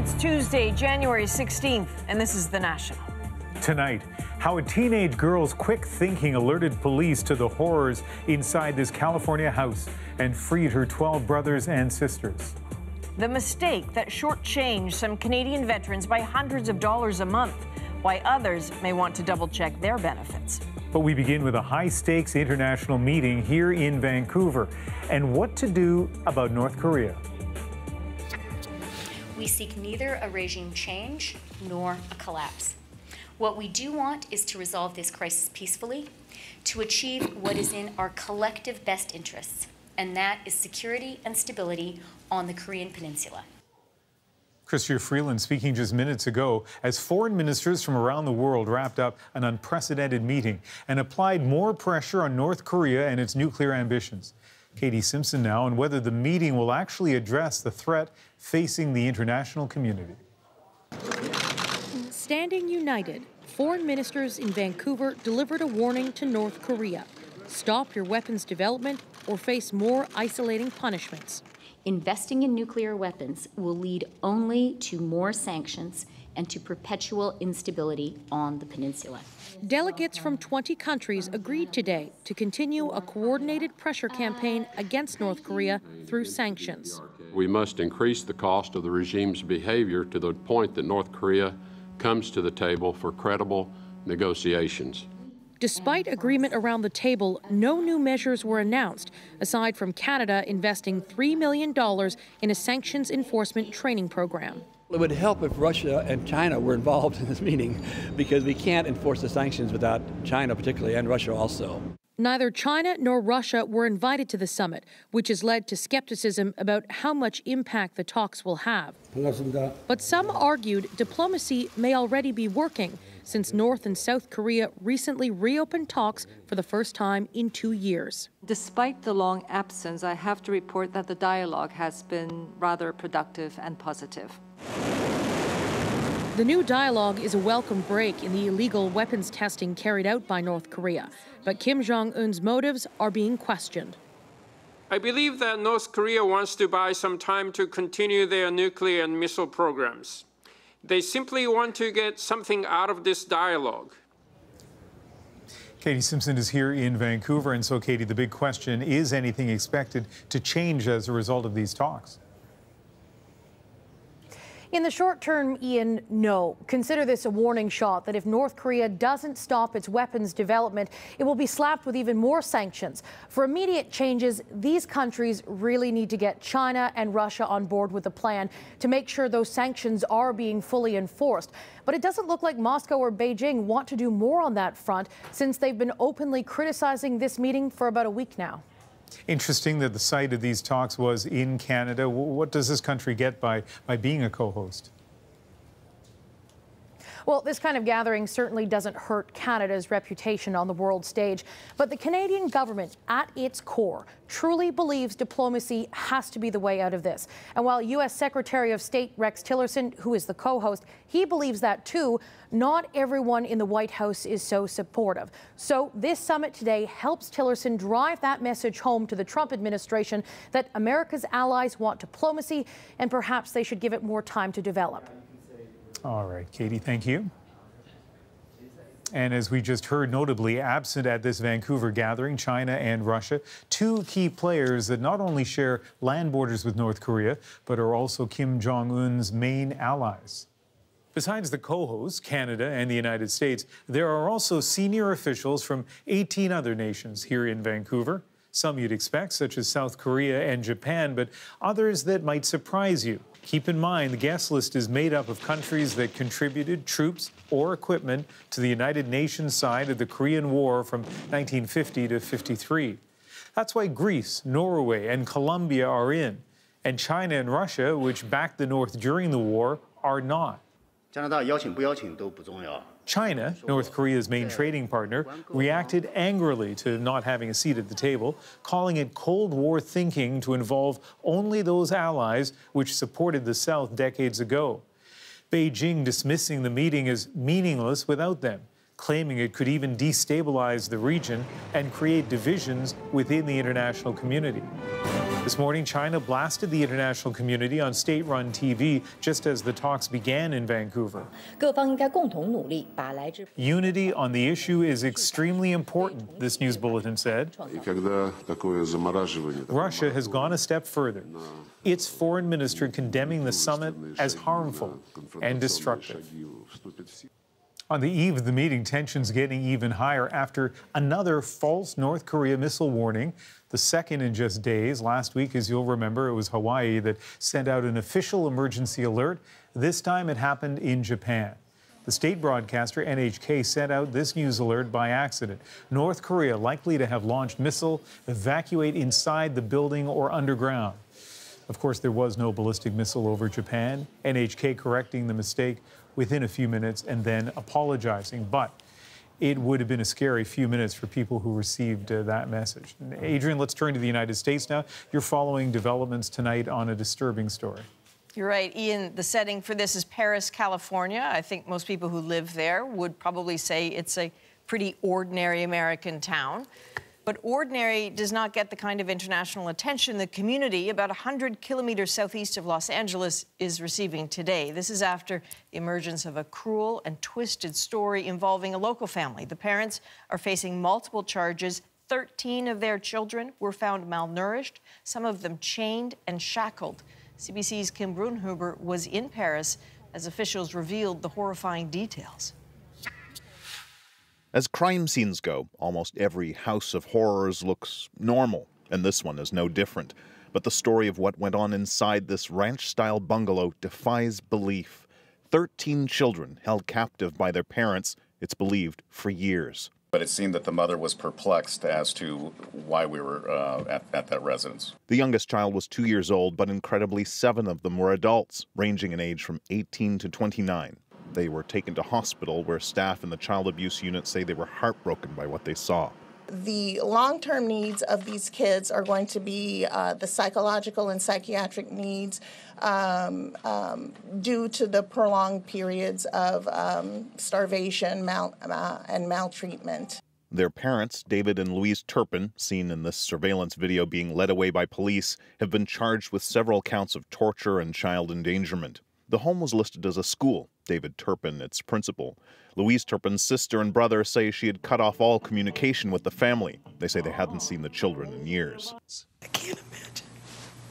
It's Tuesday, January 16th, and this is The National. Tonight, how a teenage girl's quick thinking alerted police to the horrors inside this California house and freed her 12 brothers and sisters. The mistake that shortchanged some Canadian veterans by hundreds of dollars a month, why others may want to double-check their benefits. But we begin with a high-stakes international meeting here in Vancouver and what to do about North Korea. We seek neither a regime change nor a collapse. What we do want is to resolve this crisis peacefully, to achieve what is in our collective best interests, and that is security and stability on the Korean Peninsula. Chrystia Freeland speaking just minutes ago as foreign ministers from around the world wrapped up an unprecedented meeting and applied more pressure on North Korea and its nuclear ambitions. Katie Simpson now on whether the meeting will actually address the threat facing the international community. Standing united, foreign ministers in Vancouver delivered a warning to North Korea. Stop your weapons development or face more isolating punishments. Investing in nuclear weapons will lead only to more sanctions and to perpetual instability on the peninsula. Delegates from 20 countries agreed today to continue a coordinated pressure campaign against North Korea through sanctions. We must increase the cost of the regime's behavior to the point that North Korea comes to the table for credible negotiations. Despite agreement around the table, no new measures were announced, aside from Canada investing $3 million in a sanctions enforcement training program. It would help if Russia and China were involved in this meeting, because we can't enforce the sanctions without China particularly, and Russia also. Neither China nor Russia were invited to the summit, which has led to skepticism about how much impact the talks will have. But some argued diplomacy may already be working, since North and South Korea recently reopened talks for the first time in 2 years. Despite the long absence, I have to report that the dialogue has been rather productive and positive. The new dialogue is a welcome break in the illegal weapons testing carried out by North Korea, but Kim Jong-un's motives are being questioned. I believe that North Korea wants to buy some time to continue their nuclear and missile programs. They simply want to get something out of this dialogue. Katie Simpson is here in Vancouver, and so, Katie, the big question, is anything expected to change as a result of these talks? In the short term, Ian, no. Consider this a warning shot that if North Korea doesn't stop its weapons development, it will be slapped with even more sanctions. For immediate changes, these countries really need to get China and Russia on board with a plan to make sure those sanctions are being fully enforced. But it doesn't look like Moscow or Beijing want to do more on that front, since they've been openly criticizing this meeting for about a week now. Interesting that the site of these talks was in Canada. What does this country get by being a co-host? Well, this kind of gathering certainly doesn't hurt Canada's reputation on the world stage. But the Canadian government, at its core, truly believes diplomacy has to be the way out of this. And while U.S. Secretary of State Rex Tillerson, who is the co-host, he believes that too, not everyone in the White House is so supportive. So this summit today helps Tillerson drive that message home to the Trump administration that America's allies want diplomacy and perhaps they should give it more time to develop. All right, Katie, thank you. And as we just heard, notably absent at this Vancouver gathering, China and Russia, two key players that not only share land borders with North Korea, but are also Kim Jong-un's main allies. Besides the co-hosts, Canada and the United States, there are also senior officials from 18 other nations here in Vancouver. Some you'd expect, such as South Korea and Japan, but others that might surprise you. Keep in mind, the guest list is made up of countries that contributed troops or equipment to the United Nations side of the Korean War from 1950 to 53. That's why Greece, Norway, and Colombia are in, and China and Russia, which backed the North during the war, are not. China, North Korea's main trading partner, reacted angrily to not having a seat at the table, calling it Cold War thinking to involve only those allies which supported the South decades ago. Beijing dismissing the meeting as meaningless without them, claiming it could even destabilize the region and create divisions within the international community. This morning, China blasted the international community on state-run TV just as the talks began in Vancouver. Unity on the issue is extremely important, this news bulletin said. Russia has gone a step further. Its foreign minister condemning the summit as harmful and destructive. On the eve of the meeting, tensions getting even higher after another false North Korea missile warning, the second in just days. Last week, as you'll remember, it was Hawaii that sent out an official emergency alert. This time it happened in Japan. The state broadcaster NHK sent out this news alert by accident. North Korea likely to have launched missile, evacuate inside the building or underground. Of course, there was no ballistic missile over Japan. NHK correcting the mistake within a few minutes and then apologizing. But it would have been a scary few minutes for people who received that message. Adrian, let's turn to the United States now. You're following developments tonight on a disturbing story. You're right, Ian. The setting for this is Paris, California. I think most people who live there would probably say it's a pretty ordinary American town. But ordinary does not get the kind of international attention the community about 100 kilometers southeast of Los Angeles is receiving today. This is after the emergence of a cruel and twisted story involving a local family. The parents are facing multiple charges. 13 of their children were found malnourished, some of them chained and shackled. CBC's Kim Brunhuber was in Paris as officials revealed the horrifying details. As crime scenes go, almost every house of horrors looks normal, and this one is no different. But the story of what went on inside this ranch-style bungalow defies belief. 13 children held captive by their parents, it's believed, for years. But it seemed that the mother was perplexed as to why we were at that residence. The youngest child was 2 years old, but incredibly 7 of them were adults, ranging in age from 18 to 29. They were taken to hospital where staff in the child abuse unit say they were heartbroken by what they saw. The long-term needs of these kids are going to be the psychological and psychiatric needs due to the prolonged periods of starvation and maltreatment. Their parents, David and Louise Turpin, seen in this surveillance video being led away by police, have been charged with several counts of torture and child endangerment. The home was listed as a school. David Turpin, its principal. Louise Turpin's sister and brother say she had cut off all communication with the family. They say they hadn't seen the children in years. I can't imagine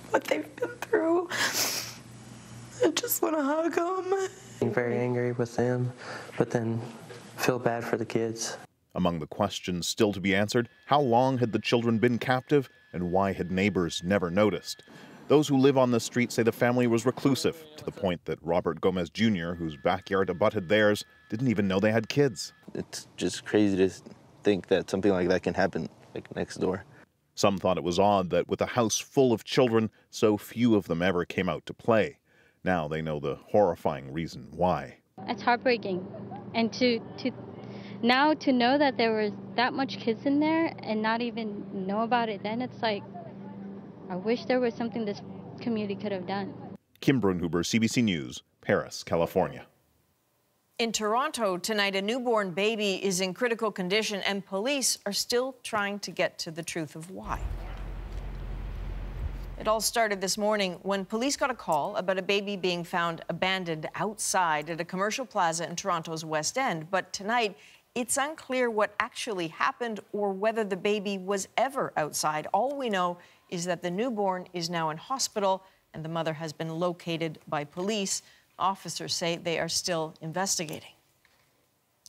what they've been through. I just want to hug them. I'm very angry with them, but then feel bad for the kids. Among the questions still to be answered, how long had the children been captive and why had neighbors never noticed? Those who live on the street say the family was reclusive, to the point that Robert Gomez Jr., whose backyard abutted theirs, didn't even know they had kids. It's just crazy to think that something like that can happen, like next door. Some thought it was odd that with a house full of children, so few of them ever came out to play. Now they know the horrifying reason why. It's heartbreaking. And to know that there was that much kids in there and not even know about it then, it's like, I wish there was something this community could have done. Kim Brunhuber, CBC News, Paris, California. In Toronto tonight, a newborn baby is in critical condition, and police are still trying to get to the truth of why. It all started this morning when police got a call about a baby being found abandoned outside at a commercial plaza in Toronto's West End. But tonight, it's unclear what actually happened or whether the baby was ever outside. All we know is that the newborn is now in hospital and the mother has been located by police. Officers say they are still investigating.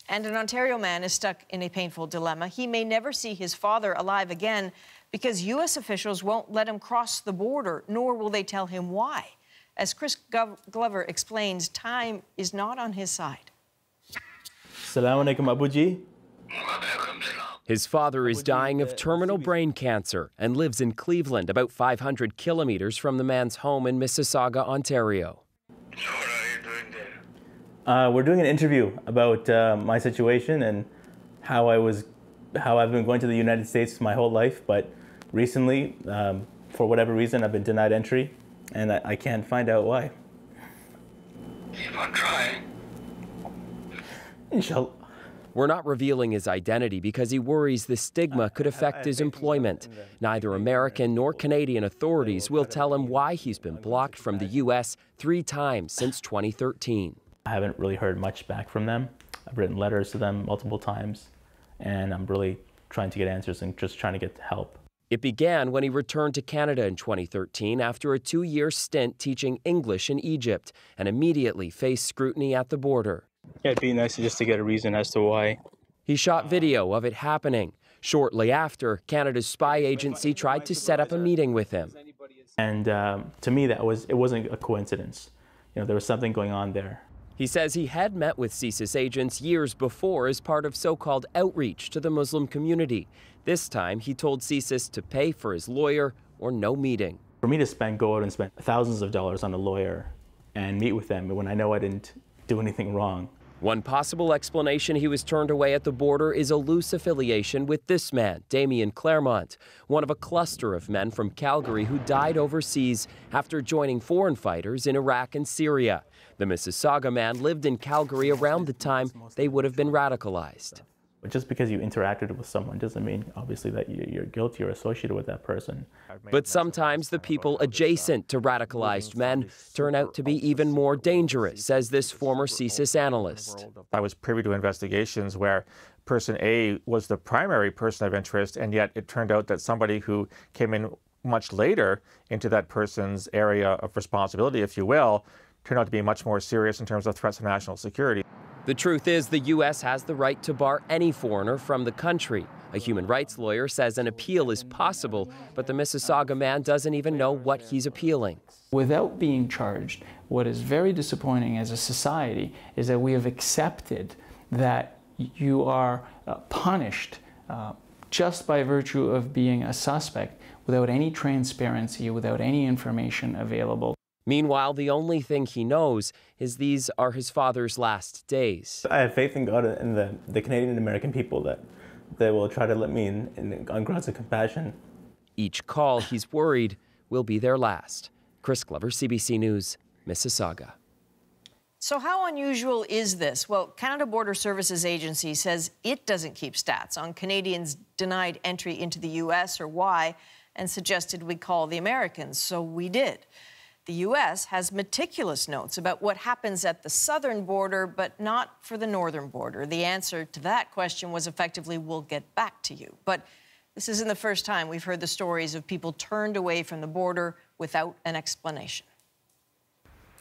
And an Ontario man is stuck in a painful dilemma. He may never see his father alive again because U.S. officials won't let him cross the border, nor will they tell him why. As Chris Glover explains, time is not on his side. Assalamu alaikum, Abuji. His father is dying of terminal brain cancer and lives in Cleveland, about 500 kilometers from the man's home in Mississauga, Ontario. We're doing an interview about my situation and how I've been going to the United States my whole life, but recently, for whatever reason, I've been denied entry, and I can't find out why. Keep on trying. Inshallah. We're not revealing his identity because he worries the stigma could affect his employment. Neither American nor Canadian authorities will tell him why he's been blocked from the U.S. 3 times since 2013. I haven't really heard much back from them. I've written letters to them multiple times, and I'm really trying to get answers and just trying to get help. It began when he returned to Canada in 2013 after a 2-year stint teaching English in Egypt and immediately faced scrutiny at the border. Yeah, it'd be nice just to get a reason as to why. He shot video of it happening. Shortly after, Canada's spy agency tried to set up a meeting with him. And to me, it wasn't a coincidence. You know, there was something going on there. He says he had met with CSIS agents years before as part of so-called outreach to the Muslim community. This time, he told CSIS to pay for his lawyer or no meeting. For me to go out and spend thousands of dollars on a lawyer and meet with them when I know I didn't do anything wrong. One possible explanation he was turned away at the border is a loose affiliation with this man, Damien Claremont, one of a cluster of men from Calgary who died overseas after joining foreign fighters in Iraq and Syria. The Mississauga man lived in Calgary around the time they would have been radicalized. But just because you interacted with someone doesn't mean, obviously, that you're guilty or associated with that person. But sometimes the people adjacent to radicalized men turn out to be even more dangerous, says this former CSIS analyst. I was privy to investigations where person A was the primary person of interest, and yet it turned out that somebody who came in much later into that person's area of responsibility, if you will, turned out to be much more serious in terms of threats to national security. The truth is the U.S. has the right to bar any foreigner from the country. A human rights lawyer says an appeal is possible, but the Mississauga man doesn't even know what he's appealing. Without being charged, what is very disappointing as a society is that we have accepted that you are punished just by virtue of being a suspect without any transparency, without any information available. Meanwhile, the only thing he knows is these are his father's last days. I have faith in God and the Canadian and American people that they will try to let me in on grounds of compassion. Each call, he's worried, will be their last. Chris Glover, CBC News, Mississauga. So how unusual is this? Well, Canada Border Services Agency says it doesn't keep stats on Canadians denied entry into the U.S. or why, and suggested we call the Americans, so we did. The U.S. has meticulous notes about what happens at the southern border, but not for the northern border. The answer to that question was effectively, we'll get back to you. But this isn't the first time we've heard the stories of people turned away from the border without an explanation.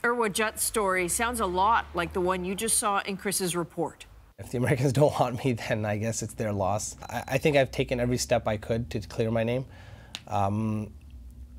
Irwa Jutt's story sounds a lot like the one you just saw in Chris's report. If the Americans don't want me, then I guess it's their loss. I think I've taken every step I could to clear my name.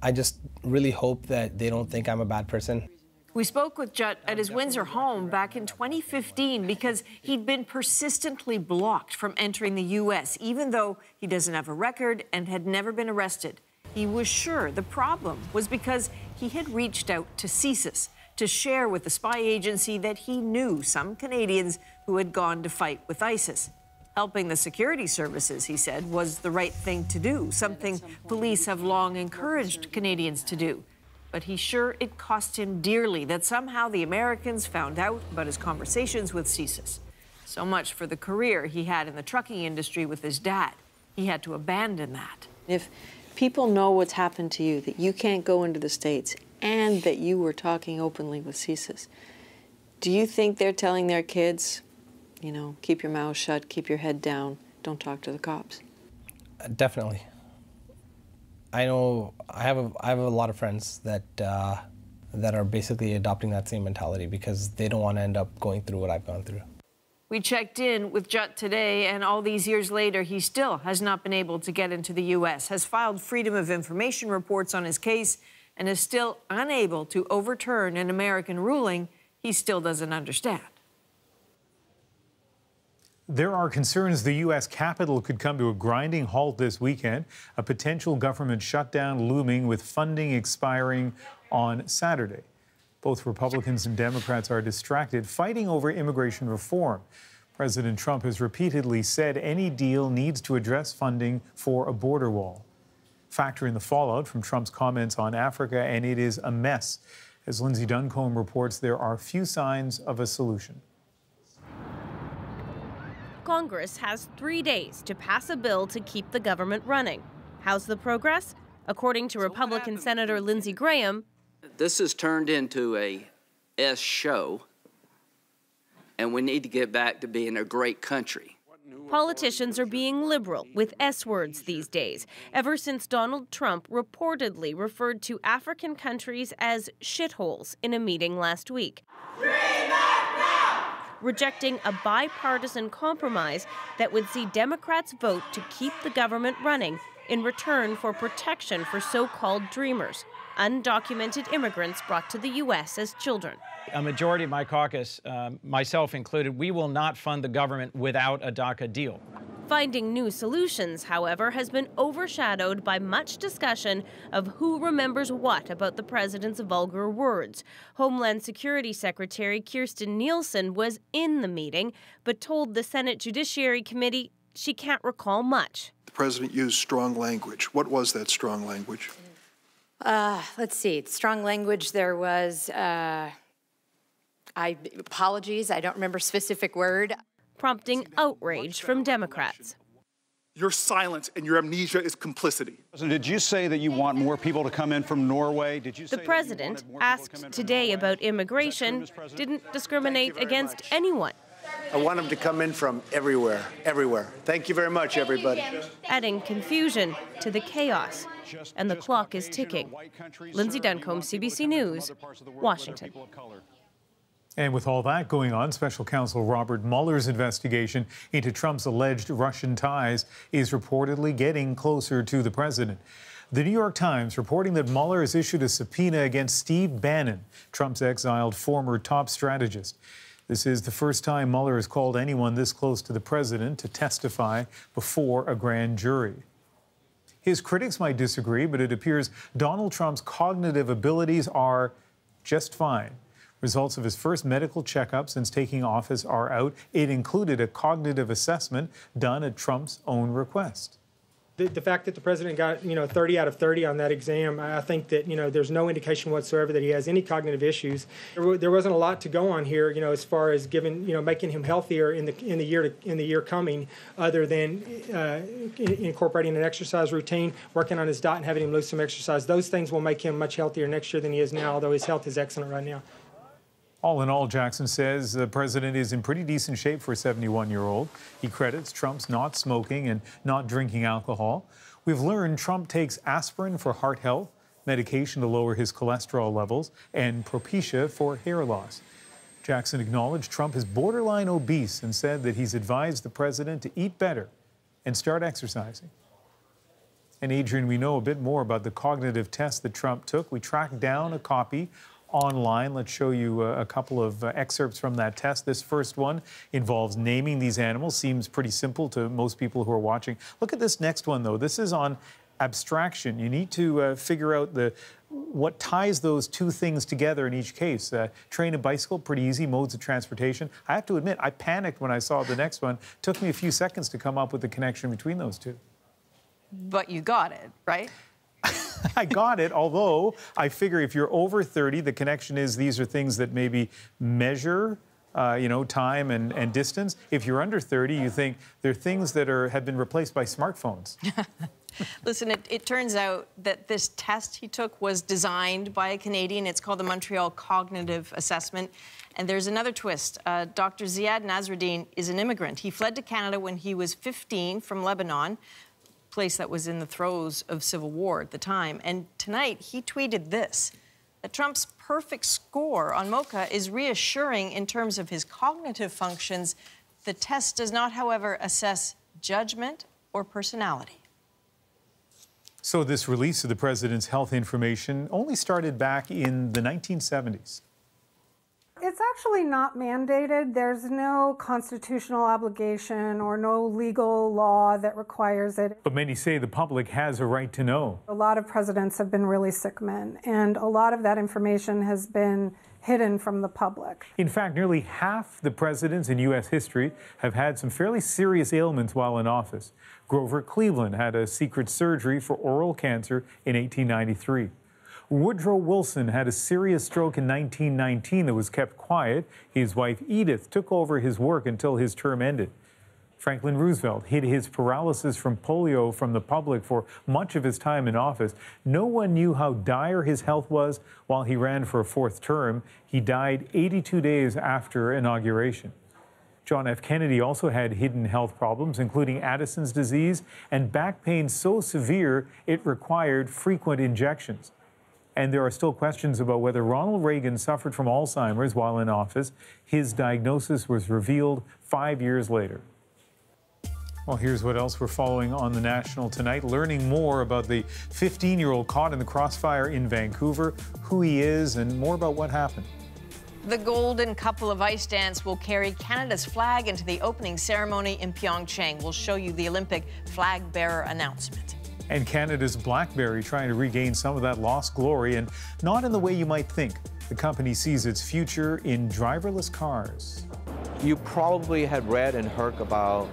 I just really hope that they don't think I'm a bad person. We spoke with Jutt at his Windsor home back in 2015 because he'd been persistently blocked from entering the U.S., even though he doesn't have a record and had never been arrested. He was sure the problem was because he had reached out to CSIS to share with the spy agency that he knew some Canadians who had gone to fight with ISIS. Helping the security services, he said, was the right thing to do, something police have long encouraged Canadians to do. But he's sure it cost him dearly that somehow the Americans found out about his conversations with CSIS. So much for the career he had in the trucking industry with his dad. He had to abandon that. If people know what's happened to you, that you can't go into the States, and that you were talking openly with CSIS, do you think they're telling their kids, you know, keep your mouth shut, keep your head down, don't talk to the cops? Definitely. I know I have a lot of friends that are basically adopting that same mentality because they don't want to end up going through what I've gone through. We checked in with Jutt today, and all these years later, he still has not been able to get into the U.S., has filed Freedom of Information reports on his case, and is still unable to overturn an American ruling he still doesn't understand. There are concerns the U.S. Capitol could come to a grinding halt this weekend, a potential government shutdown looming with funding expiring on Saturday. Both Republicans and Democrats are distracted, fighting over immigration reform. President Trump has repeatedly said any deal needs to address funding for a border wall. Factor in the fallout from Trump's comments on Africa, and it is a mess. As Lindsay Duncombe reports, there are few signs of a solution. Congress has 3 days to pass a bill to keep the government running. How's the progress? According to Republican Senator Lindsey Graham, this has turned into a S show, and we need to get back to being a great country. politicians are being liberal with S words these days, ever since Donald Trump reportedly referred to African countries as shitholes in a meeting last week, rejecting a bipartisan compromise that would see Democrats vote to keep the government running in return for protection for so-called dreamers, undocumented immigrants brought to the U.S. as children. A majority of my caucus, myself included, we will not fund the government without a DACA deal. Finding new solutions, however, has been overshadowed by much discussion of who remembers what about the president's vulgar words. Homeland Security Secretary Kirstjen Nielsen was in the meeting, but told the Senate Judiciary Committee she can't recall much. The president used strong language. What was that strong language? Let's see. Strong language, there was, apologies, I don't remember a specific word. Prompting outrage from Democrats. Your silence and your amnesia is complicity. Did you say that you want more people to come in from Norway? Did you say the president, asked today about immigration, didn't discriminate against anyone. I want them to come in from everywhere, everywhere. Thank you very much, everybody. Adding confusion to the chaos. And the clock is ticking. Lindsay Duncombe, CBC News, Washington. And with all that going on, Special Counsel Robert Mueller's investigation into Trump's alleged Russian ties is reportedly getting closer to the president. The New York Times reporting that Mueller has issued a subpoena against Steve Bannon, Trump's exiled former top strategist. This is the first time Mueller has called anyone this close to the president to testify before a grand jury. His critics might disagree, but it appears Donald Trump's cognitive abilities are just fine. Results of his first medical checkup since taking office are out. It included a cognitive assessment done at Trump's own request. The fact that the president got, 30 out of 30 on that exam, I think that, there's no indication whatsoever that he has any cognitive issues. There wasn't a lot to go on here, as far as making him healthier in the year coming, other than incorporating an exercise routine, working on his diet, and having him lose some exercise. Those things will make him much healthier next year than he is now, although his health is excellent right now. All in all, Jackson says the president is in pretty decent shape for a 71-year-old. He credits Trump's not smoking and not drinking alcohol. We've learned Trump takes aspirin for heart health, medication to lower his cholesterol levels, and Propecia for hair loss. Jackson acknowledged Trump is borderline obese and said that he's advised the president to eat better and start exercising. And Adrian, we know a bit more about the cognitive test that Trump took. We tracked down a copy online. Let's show you a couple of excerpts from that test. This first one involves naming these animals. Seems pretty simple to most people who are watching. Look at this next one, though. This is on abstraction. You need to figure out what ties those two things together in each case. Train and bicycle, pretty easy modes of transportation. I have to admit, I panicked when I saw the next one. It took me a few seconds to come up with the connection between those two. But you got it, right? I got it, although I figure if you're over 30, the connection is these are things that maybe measure, time and distance. If you're under 30, you think they're things that have been replaced by smartphones. Listen, it turns out that this test he took was designed by a Canadian. It's called the Montreal Cognitive Assessment. And there's another twist. Dr. Ziad Nasruddin is an immigrant. He fled to Canada when he was 15 from Lebanon, place that was in the throes of civil war at the time. And tonight, he tweeted this, that Trump's perfect score on MOCA is reassuring in terms of his cognitive functions. The test does not, however, assess judgment or personality. So this release of the president's health information only started back in the 1970s. It's actually not mandated. There's no constitutional obligation or no legal law that requires it. But many say the public has a right to know. A lot of presidents have been really sick men, and a lot of that information has been hidden from the public. In fact, nearly half the presidents in U.S. history have had some fairly serious ailments while in office. Grover Cleveland had a secret surgery for oral cancer in 1893. Woodrow Wilson had a serious stroke in 1919 that was kept quiet. His wife Edith took over his work until his term ended. Franklin Roosevelt hid his paralysis from polio from the public for much of his time in office. No one knew how dire his health was while he ran for a fourth term. He died 82 days after inauguration. John F. Kennedy also had hidden health problems, including Addison's disease and back pain so severe it required frequent injections. And there are still questions about whether Ronald Reagan suffered from Alzheimer's while in office. His diagnosis was revealed 5 years later. Well, here's what else we're following on the National tonight. Learning more about the 15-year-old caught in the crossfire in Vancouver, who he is, and more about what happened. The Golden Couple of Ice Dance will carry Canada's flag into the opening ceremony in Pyeongchang. We'll show you the Olympic flag bearer announcement. And Canada's BlackBerry trying to regain some of that lost glory, and not in the way you might think. The company sees its future in driverless cars. You probably had read and heard about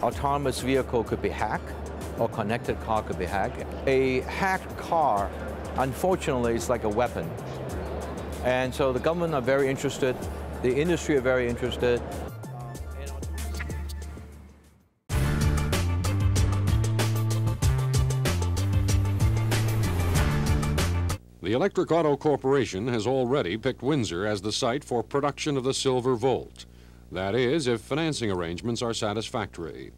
autonomous vehicle could be hacked or connected car could be hacked. A hacked car, unfortunately, is like a weapon. And so the government are very interested, the industry are very interested. The Electric Auto Corporation has already picked Windsor as the site for production of the Silver Volt. That is, if financing arrangements are satisfactory.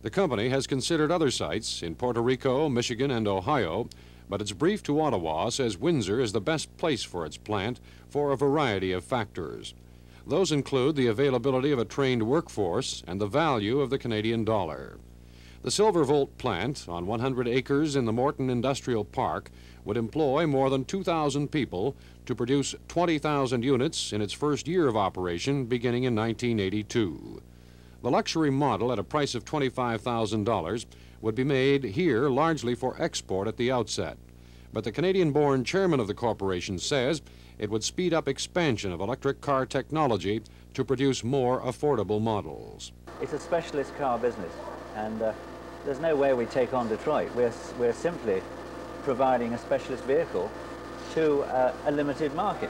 The company has considered other sites in Puerto Rico, Michigan, and Ohio, but its brief to Ottawa says Windsor is the best place for its plant for a variety of factors. Those include the availability of a trained workforce and the value of the Canadian dollar. The Silver Volt plant, on 100 acres in the Morton Industrial Park, would employ more than 2,000 people to produce 20,000 units in its first year of operation beginning in 1982. The luxury model at a price of $25,000 would be made here largely for export at the outset. But the Canadian-born chairman of the corporation says it would speed up expansion of electric car technology to produce more affordable models. It's a specialist car business, and there's no way we take on Detroit. We're simply providing a specialist vehicle to a limited market,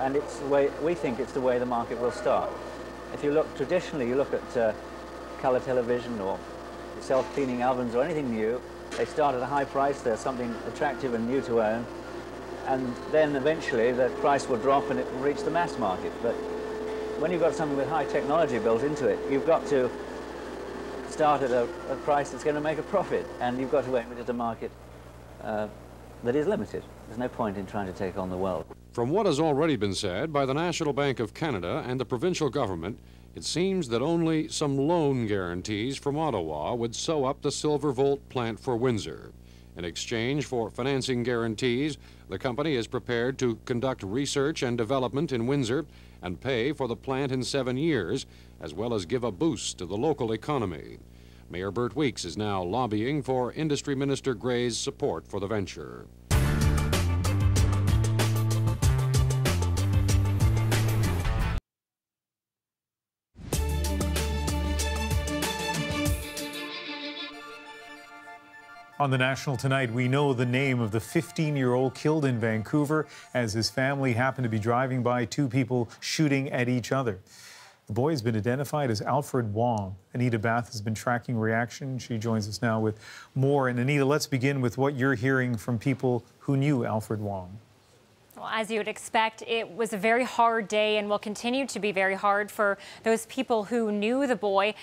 and it's the way we think it's the way the market will start. If you look traditionally, you look at color television or self-cleaning ovens or anything new, they start at a high price, they're something attractive and new to own, and then eventually the price will drop and it will reach the mass market. But when you've got something with high technology built into it, you've got to start at a price that's going to make a profit, and you've got to aim it at a market that is limited. There's no point in trying to take on the world. From what has already been said by the National Bank of Canada and the provincial government, it seems that only some loan guarantees from Ottawa would sew up the Silver Volt plant for Windsor. In exchange for financing guarantees, the company is prepared to conduct research and development in Windsor and pay for the plant in 7 years, as well as give a boost to the local economy. Mayor Bert Weeks is now lobbying for Industry Minister Gray's support for the venture. On the National tonight, we know the name of the 15-year-old killed in Vancouver as his family happened to be driving by, two people shooting at each other. The boy has been identified as Alfred Wong. Anita Bath has been tracking reaction. She joins us now with more. And Anita, let's begin with what you're hearing from people who knew Alfred Wong. Well, as you would expect, it was a very hard day and will continue to be very hard for those people who knew the boy.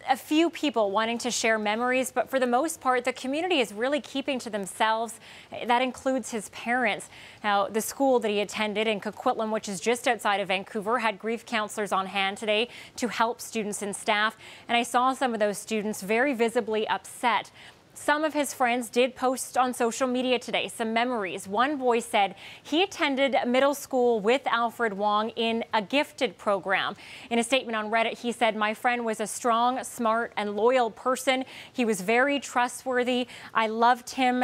A few people wanting to share memories, but for the most part, the community is really keeping to themselves. That includes his parents. Now, the school that he attended in Coquitlam, which is just outside of Vancouver, had grief counselors on hand today to help students and staff. And I saw some of those students very visibly upset. Some of his friends did post on social media today some memories. One boy said he attended middle school with Alfred Wong in a gifted program. In a statement on Reddit, he said, "My friend was a strong, smart, and loyal person. He was very trustworthy. I loved him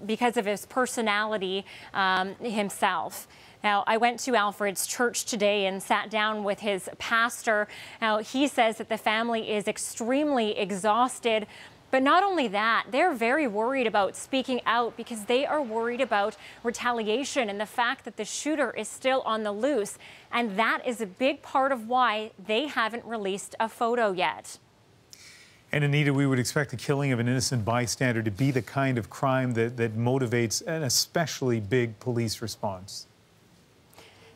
because of his personality himself." Now, I went to Alfred's church today and sat down with his pastor. Now, he says that the family is extremely exhausted. But not only that, they're very worried about speaking out because they are worried about retaliation and the fact that the shooter is still on the loose. And that is a big part of why they haven't released a photo yet. And Anita, we would expect the killing of an innocent bystander to be the kind of crime that motivates an especially big police response.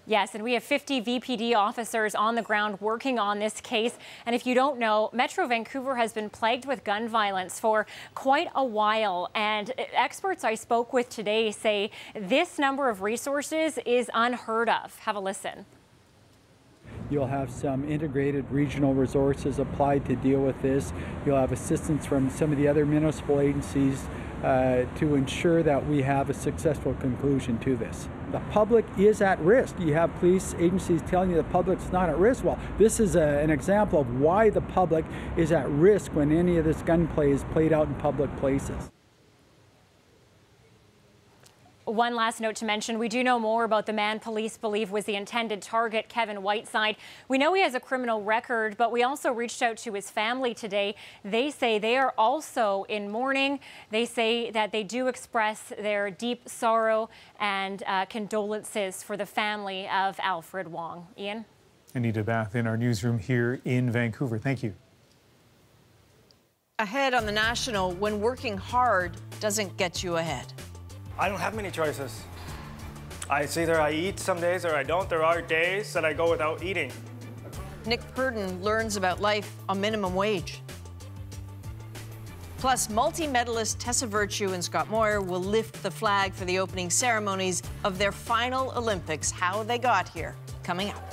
Yes, and we have 50 VPD officers on the ground working on this case. And if you don't know, Metro Vancouver has been plagued with gun violence for quite a while. And experts I spoke with today say this number of resources is unheard of. Have a listen. You'll have some integrated regional resources applied to deal with this. You'll have assistance from some of the other municipal agencies to ensure that we have a successful conclusion to this. The public is at risk. You have police agencies telling you the public's not at risk. Well, this is an example of why the public is at risk when any of this gunplay is played out in public places. One last note to mention, we do know more about the man police believe was the intended target, Kevin Whiteside. We know he has a criminal record, but we also reached out to his family today. They say they are also in mourning. They say that they do express their deep sorrow and condolences for the family of Alfred Wong. Ian? Anita Bath in our newsroom here in Vancouver. Thank you. Ahead on the National, when working hard doesn't get you ahead. I don't have many choices. It's either I eat some days or I don't. There are days that I go without eating. Nick Purdon learns about life on minimum wage. Plus, multi-medalist Tessa Virtue and Scott Moir will lift the flag for the opening ceremonies of their final Olympics. How they got here, coming up.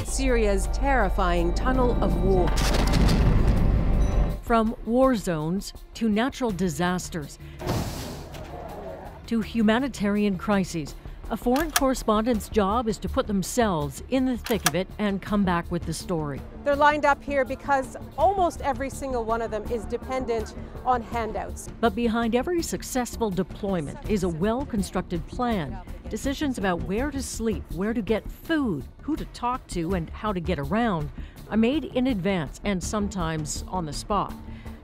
Syria's terrifying tunnel of war. From war zones to natural disasters to humanitarian crises, a foreign correspondent's job is to put themselves in the thick of it and come back with the story. They're lined up here because almost every single one of them is dependent on handouts. But behind every successful deployment is a well-constructed plan. Decisions about where to sleep, where to get food, who to talk to, and how to get around are made in advance and sometimes on the spot.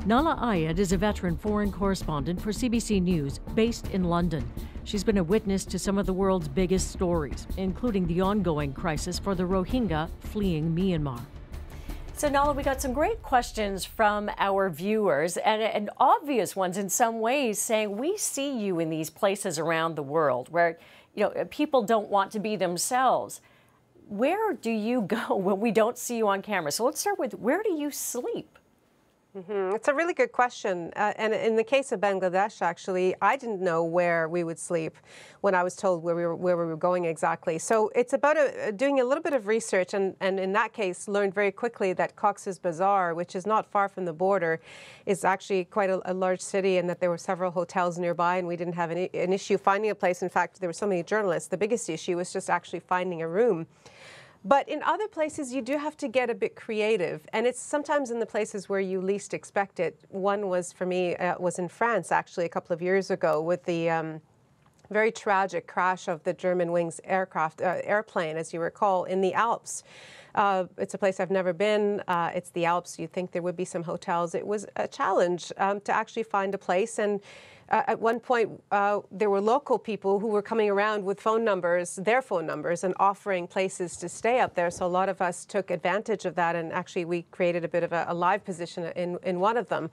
Nala Ayed is a veteran foreign correspondent for CBC News based in London. She's been a witness to some of the world's biggest stories, including the ongoing crisis for the Rohingya fleeing Myanmar. So, Nala, we got some great questions from our viewers and obvious ones in some ways saying we see you in these places around the world where, you know, people don't want to be themselves. Where do you go when we don't see you on camera? So let's start with, where do you sleep? It's a really good question. And in the case of Bangladesh, actually, I didn't know where we would sleep when I was told where we were going exactly. So it's about doing a little bit of research, and in that case, learned very quickly that Cox's Bazar, which is not far from the border, is actually quite a large city, and that there were several hotels nearby, and we didn't have an issue finding a place. In fact, there were so many journalists. The biggest issue was just actually finding a room. But in other places, you do have to get a bit creative, and it's sometimes in the places where you least expect it. One was, for me, was in France, actually, a couple of years ago, with the very tragic crash of the Germanwings airplane, as you recall, in the Alps. It's a place I've never been. It's the Alps. You'd think there would be some hotels. It was a challenge to actually find a place, and at one point, there were local people who were coming around with phone numbers, their phone numbers, and offering places to stay up there. So a lot of us took advantage of that, and actually we created a bit of a live position in one of them.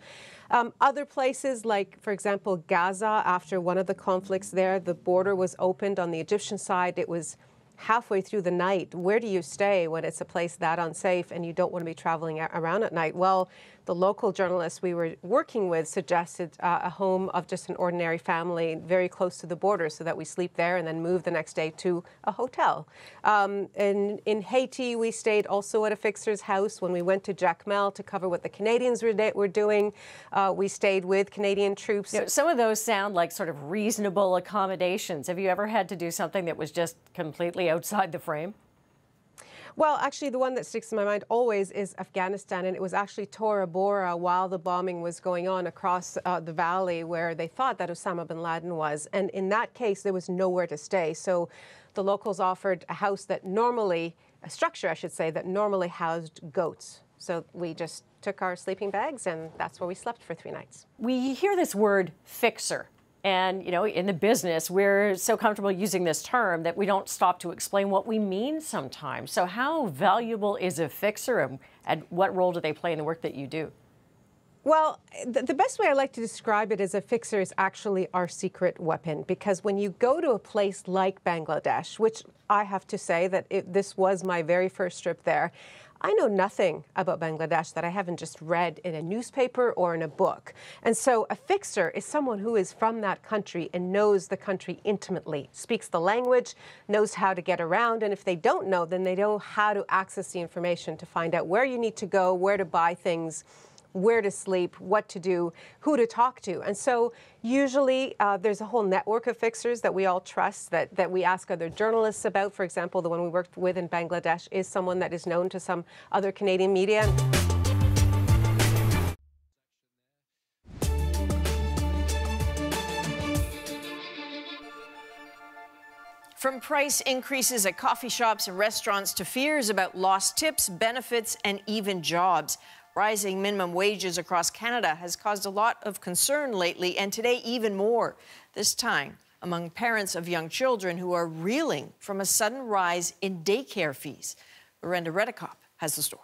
Other places, like, for example, Gaza, after one of the conflicts there, the border was opened on the Egyptian side. It was halfway through the night. Where do you stay when it's a place that unsafe and you don't want to be traveling around at night? Well, the local journalists we were working with suggested a home of just an ordinary family very close to the border, so that we sleep there and then move the next day to a hotel. In Haiti, we stayed also at a fixer's house. When we went to Jacmel to cover what the Canadians were doing, we stayed with Canadian troops. You know, some of those sound like sort of reasonable accommodations. Have you ever had to do something that was just completely outside the frame? Well, actually, the one that sticks in my mind always is Afghanistan, and it was actually Tora Bora while the bombing was going on across the valley where they thought that Osama bin Laden was. And in that case, there was nowhere to stay. So the locals offered a house that normally, a structure, I should say, that normally housed goats. So we just took our sleeping bags, and that's where we slept for 3 nights. We hear this word fixer. And, you know, in the business, we're so comfortable using this term that we don't stop to explain what we mean sometimes. So how valuable is a fixer, and what role do they play in the work that you do? Well, the best way I like to describe it as a fixer is actually our secret weapon, because when you go to a place like Bangladesh, which I have to say that this was my very first trip there, I know nothing about Bangladesh that I haven't just read in a newspaper or in a book. And so a fixer is someone who is from that country and knows the country intimately, speaks the language, knows how to get around, and if they don't know, then they know how to access the information to find out where you need to go, where to buy things, where to sleep, what to do, who to talk to. And so usually there's a whole network of fixers that we all trust, that we ask other journalists about. For example, the one we worked with in Bangladesh is someone that is known to some other Canadian media. From price increases at coffee shops and restaurants to fears about lost tips, benefits, and even jobs. Rising minimum wages across Canada has caused a lot of concern lately, and today even more. This time among parents of young children who are reeling from a sudden rise in daycare fees. Brenda Redekop has the story.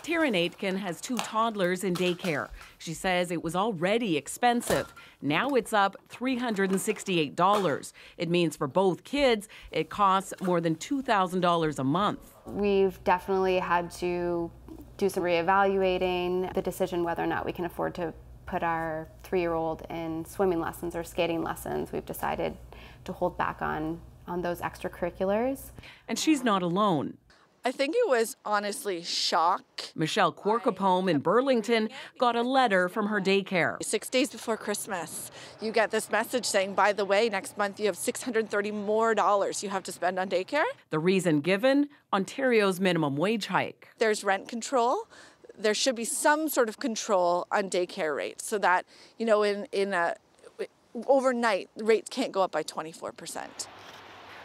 Taryn Aitken has 2 toddlers in daycare. She says it was already expensive. Now it's up $368. It means for both kids, it costs more than $2,000 a month. We've definitely had to do some reevaluating the decision whether or not we can afford to put our 3-year-old in swimming lessons or skating lessons. We've decided to hold back on those extracurriculars. And she's not alone. I think it was honestly shock. Michelle Corkapome in Burlington got a letter from her daycare. 6 days before Christmas, you get this message saying, by the way, next month you have $630 more you have to spend on daycare. The reason given, Ontario's minimum wage hike. There's rent control. There should be some sort of control on daycare rates so that, you know, overnight rates can't go up by 24%.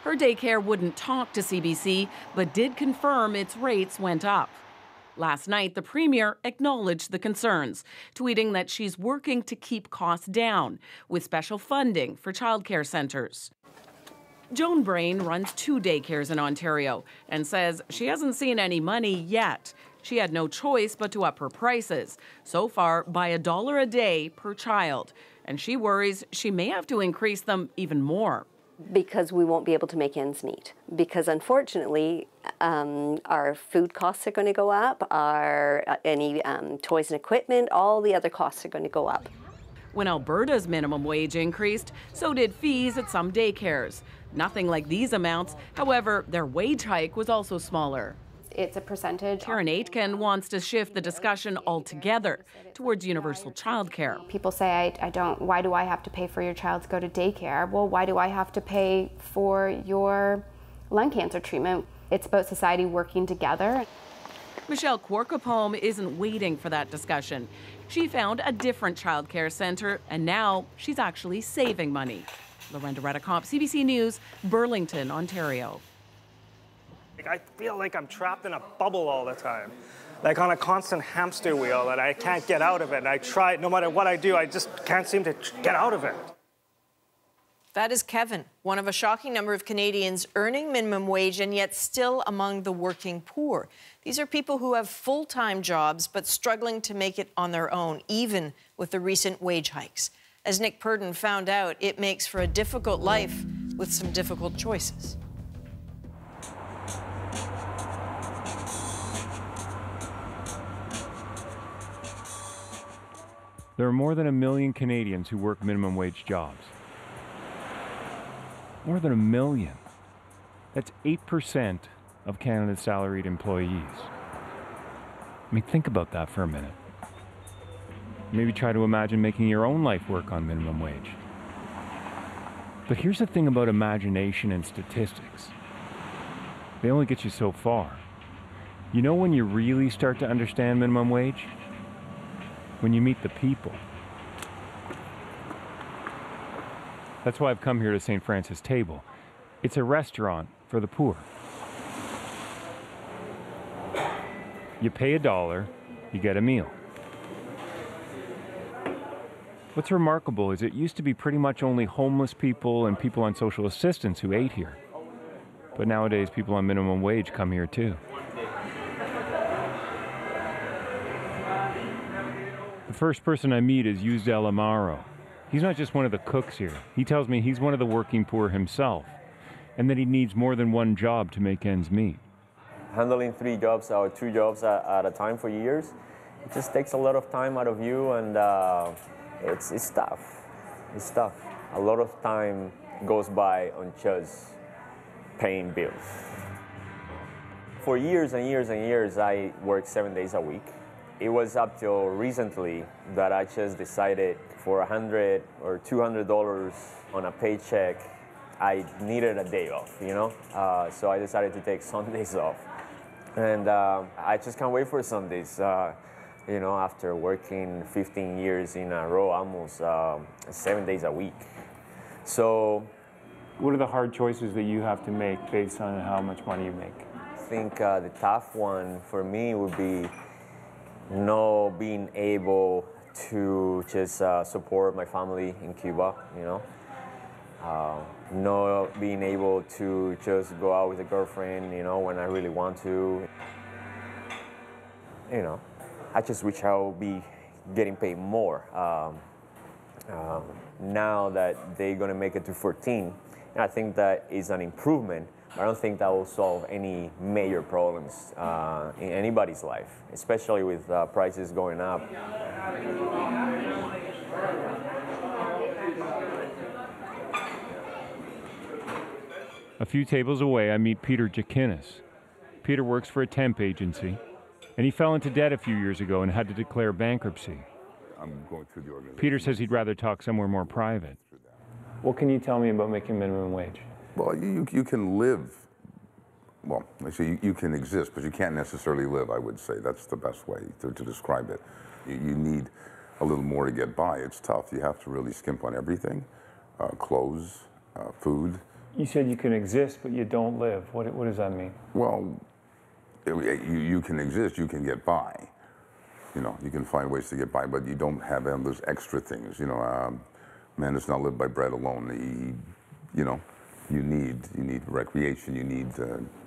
Her daycare wouldn't talk to CBC, but did confirm its rates went up. Last night, the Premier acknowledged the concerns, tweeting that she's working to keep costs down with special funding for childcare centres. Joan Brain runs 2 daycares in Ontario and says she hasn't seen any money yet. She had no choice but to up her prices, so far by $1 a day per child, and she worries she may have to increase them even more. Because we won't be able to make ends meet. Because unfortunately, our food costs are going to go up, any toys and equipment, all the other costs are going to go up. When Alberta's minimum wage increased, so did fees at some daycares. Nothing like these amounts, however, their wage hike was also smaller. It's a percentage. Taryn Aitken wants to shift the discussion altogether towards universal childcare. People say, why do I have to pay for your child to go to daycare? Well, why do I have to pay for your lung cancer treatment? It's about society working together. Michelle Corkapome isn't waiting for that discussion. She found a different childcare centre, and now she's actually saving money. Brenda Redekop, CBC News, Burlington, Ontario. I feel like I'm trapped in a bubble all the time, like on a constant hamster wheel, and I can't get out of it. And I try, no matter what I do, I just can't seem to get out of it. That is Kevin, one of a shocking number of Canadians earning minimum wage and yet still among the working poor. These are people who have full-time jobs but struggling to make it on their own, even with the recent wage hikes. As Nick Purdon found out, it makes for a difficult life with some difficult choices. There are more than 1 million Canadians who work minimum wage jobs. More than 1 million. That's 8% of Canada's salaried employees. I mean, think about that for a minute. Maybe try to imagine making your own life work on minimum wage. But here's the thing about imagination and statistics. They only get you so far. You know when you really start to understand minimum wage? When you meet the people. That's why I've come here to St. Francis Table. It's a restaurant for the poor. You pay $1, you get a meal. What's remarkable is it used to be pretty much only homeless people and people on social assistance who ate here. But nowadays, people on minimum wage come here too. The first person I meet is Yuzdel Amaro. He's not just one of the cooks here. He tells me he's one of the working poor himself, and that he needs more than one job to make ends meet. Handling 3 jobs or 2 jobs at a time for years, it just takes a lot of time out of you, and it's tough. It's tough. A lot of time goes by on just paying bills. For years and years and years, I worked 7 days a week. It was up till recently that I just decided for $100 or $200 on a paycheck, I needed a day off, you know? So I decided to take Sundays off. And I just can't wait for Sundays. You know, after working 15 years in a row, almost 7 days a week. So, what are the hard choices that you have to make based on how much money you make? I think the tough one for me would be not being able to just support my family in Cuba, you know. Not being able to just go out with a girlfriend, you know, when I really want to. You know, I just wish I would be getting paid more. Now that they're gonna make it to 14, I think that is an improvement. I don't think that will solve any major problems in anybody's life, especially with prices going up. A few tables away, I meet Peter Jakinis. Peter works for a temp agency, and he fell into debt a few years ago and had to declare bankruptcy. I'm going through the organization. Peter says he'd rather talk somewhere more private. What can you tell me about making minimum wage? Well, you can live. Well, actually, you can exist, but you can't necessarily live, I would say. That's the best way to describe it. You need a little more to get by. It's tough. You have to really skimp on everything, clothes, food. You said you can exist, but you don't live. What does that mean? Well, you can exist, you can get by. You know, you can find ways to get by, but you don't have those extra things. You know, man does not live by bread alone. You know, you need recreation, you need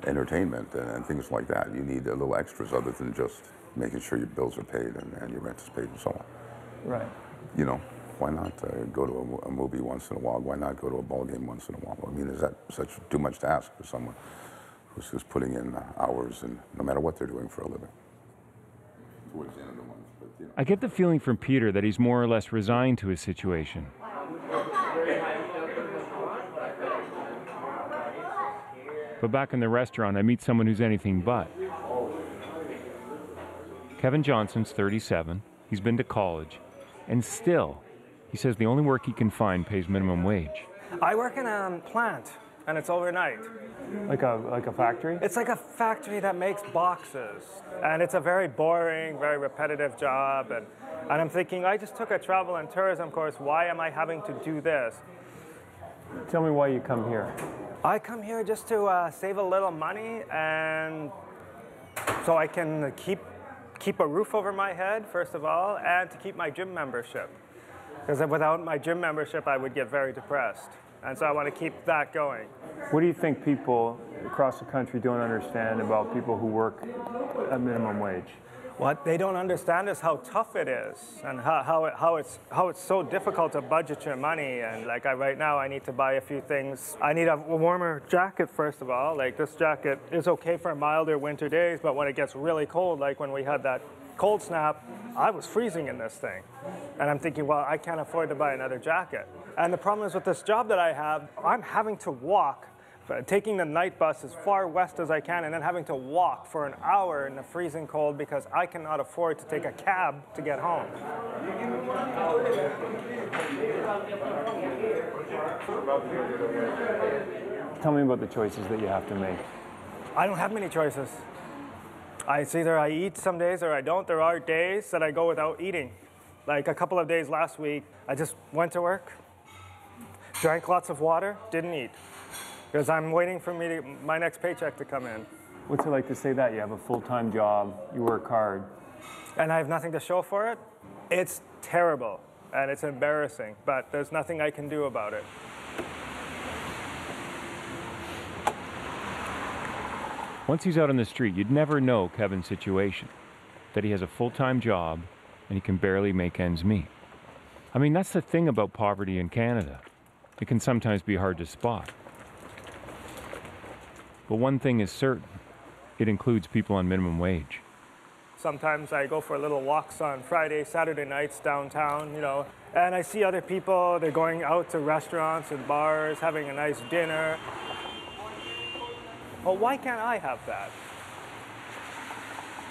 entertainment and things like that. You need a little extras other than just making sure your bills are paid and your rent is paid and so on. Right. You know, why not go to a movie once in a while? Why not go to a ball game once in a while? I mean, is that too much to ask for someone who's putting in hours and no matter what they're doing for a living? Towards the end of the month, but, you know. I get the feeling from Peter that he's more or less resigned to his situation. But back in the restaurant, I meet someone who's anything but. Kevin Johnson's 37. He's been to college. And still, he says the only work he can find pays minimum wage. I work in a plant, and it's overnight. Like a factory? It's like a factory that makes boxes. And it's a very boring, very repetitive job. And I'm thinking, I just took a travel and tourism course. Why am I having to do this? Tell me why you come here. I come here just to save a little money, and so I can keep a roof over my head, first of all, and to keep my gym membership. Because without my gym membership, I would get very depressed. And so I want to keep that going. What do you think people across the country don't understand about people who work at minimum wage? What they don't understand is how tough it is, and how it's so difficult to budget your money. And like right now, I need to buy a few things. I need a warmer jacket, first of all. Like this jacket is okay for milder winter days, but when it gets really cold, like when we had that cold snap, I was freezing in this thing. And I'm thinking, well, I can't afford to buy another jacket. And the problem is with this job that I have, I'm having to walk, taking the night bus as far west as I can, and then having to walk for an hour in the freezing cold because I cannot afford to take a cab to get home. Tell me about the choices that you have to make. I don't have many choices. It's either I eat some days or I don't. There are days that I go without eating. Like a couple of days last week, I just went to work, drank lots of water, didn't eat. Because I'm waiting for my next paycheck to come in. What's it like to say that? You have a full-time job, you work hard. And I have nothing to show for it? It's terrible, and it's embarrassing, but there's nothing I can do about it. Once he's out on the street, you'd never know Kevin's situation, that he has a full-time job and he can barely make ends meet. I mean, that's the thing about poverty in Canada. It can sometimes be hard to spot. But one thing is certain, it includes people on minimum wage. Sometimes I go for little walks on Friday, Saturday nights downtown, you know, and I see other people, they're going out to restaurants and bars, having a nice dinner. Well, why can't I have that?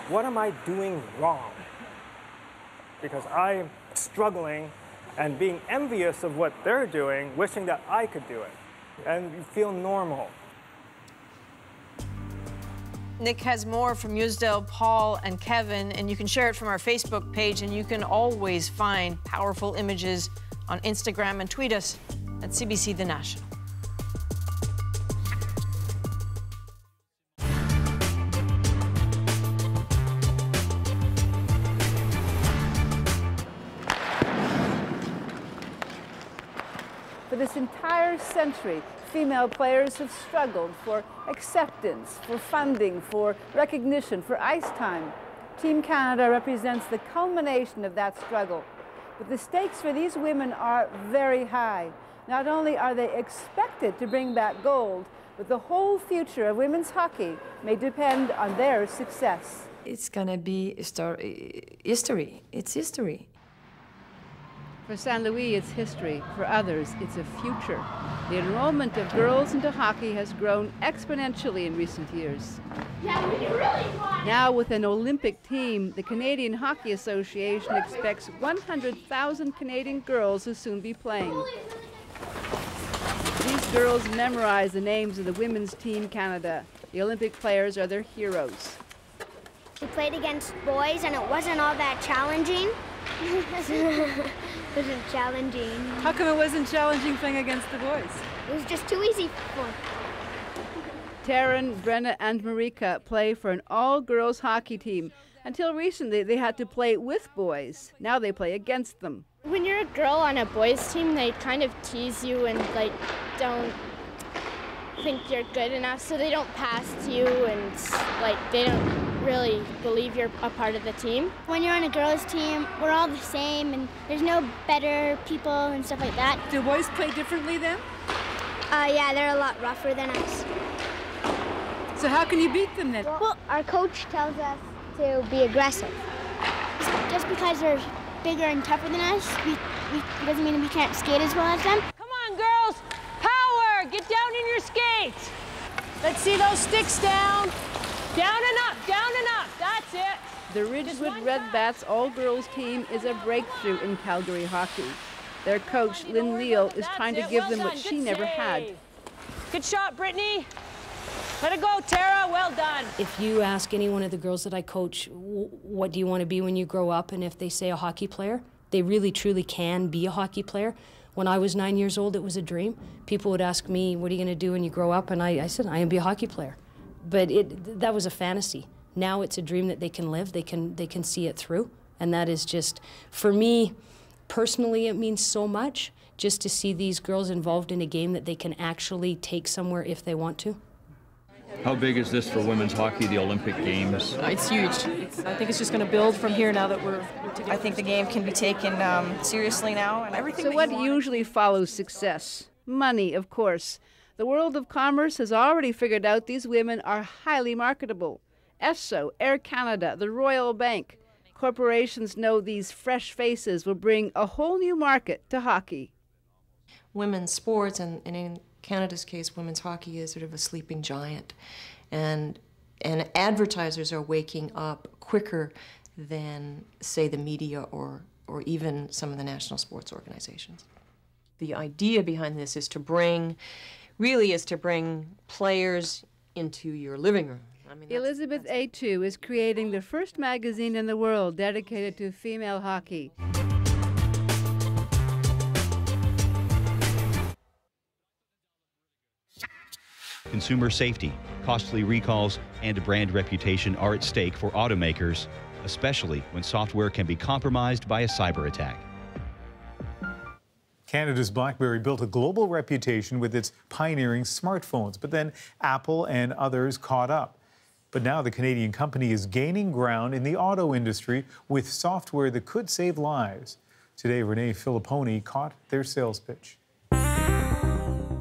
What am I doing wrong? Because I'm struggling and being envious of what they're doing, wishing that I could do it, and feel normal. Nick has more from Usedale, Paul, and Kevin, and you can share it from our Facebook page, and you can always find powerful images on Instagram and tweet us at CBC The National. For this entire century, female players have struggled for acceptance, for funding, for recognition, for ice time. Team Canada represents the culmination of that struggle. But the stakes for these women are very high. Not only are they expected to bring back gold, but the whole future of women's hockey may depend on their success. It's going to be history. It's history. For St. Louis, it's history. For others, it's a future. The enrollment of girls into hockey has grown exponentially in recent years. Now, with an Olympic team, the Canadian Hockey Association expects 100,000 Canadian girls will soon be playing. These girls memorize the names of the women's Team Canada. The Olympic players are their heroes. We played against boys, and it wasn't all that challenging. It wasn't challenging. How come it wasn't challenging playing against the boys? It was just too easy for them. Taryn, Brenna, and Marika play for an all-girls hockey team. Until recently, they had to play with boys. Now they play against them. When you're a girl on a boys' team, they kind of tease you and don't think you're good enough, so they don't pass to you, and they don't really believe you're a part of the team. When you're on a girls' team, we're all the same, and there's no better people and stuff like that. Do boys play differently then? Yeah, they're a lot rougher than us. So how can you beat them then? Well, our coach tells us to be aggressive. Just because they're bigger and tougher than us, it doesn't mean we can't skate as well as them. Come on, girls! Power! Get down in your skates! Let's see those sticks down. Down and up, that's it. The Ridgewood Redbats all-girls team is a breakthrough in Calgary hockey. Their coach, Lynn Leal, is trying to give them what she never had. Good shot, Brittany. Let it go, Tara, well done. If you ask any one of the girls that I coach, what do you want to be when you grow up, and if they say a hockey player, they really truly can be a hockey player. When I was 9 years old, it was a dream. People would ask me, what are you going to do when you grow up? And I said, I am be a hockey player. But that was a fantasy. Now it's a dream that they can live, they can see it through. And that is just, for me, personally, it means so much just to see these girls involved in a game that they can actually take somewhere if they want to. How big is this for women's hockey, the Olympic Games? It's huge. I think it's just going to build from here now that we're together. I think the game can be taken seriously now. And everything. So what usually follows success? Money, of course. The world of commerce has already figured out these women are highly marketable. Esso, Air Canada, the Royal Bank. Corporations know these fresh faces will bring a whole new market to hockey. Women's sports, and in Canada's case, women's hockey is sort of a sleeping giant. And advertisers are waking up quicker than, say, the media or even some of the national sports organizations. The idea behind this is to bring players into your living room. I mean, Elizabeth A2 is creating the first magazine in the world dedicated to female hockey. Consumer safety, costly recalls, and brand reputation are at stake for automakers, especially when software can be compromised by a cyber attack. Canada's BlackBerry built a global reputation with its pioneering smartphones, but then Apple and others caught up. But now the Canadian company is gaining ground in the auto industry with software that could save lives. Today, Renee Filipponi caught their sales pitch.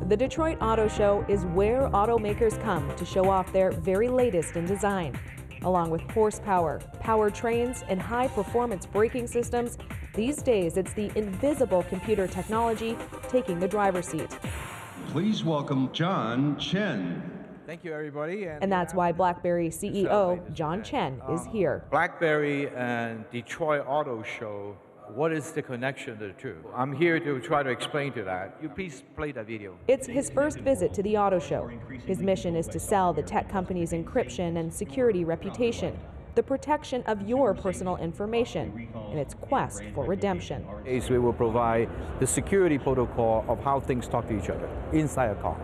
The Detroit Auto Show is where automakers come to show off their very latest in design. Along with horsepower, powertrains, and high-performance braking systems, these days it's the invisible computer technology taking the driver's seat. Please welcome John Chen. Thank you, everybody. And that's why BlackBerry CEO John Chen is here. BlackBerry and Detroit Auto Show, what is the connection to the two? I'm here to try to explain to that. You please play that video. It's his first visit to the auto show. His mission is to sell the tech company's encryption and security reputation, the protection of your personal information, in its quest for redemption. We will provide the security protocol of how things talk to each other inside a car.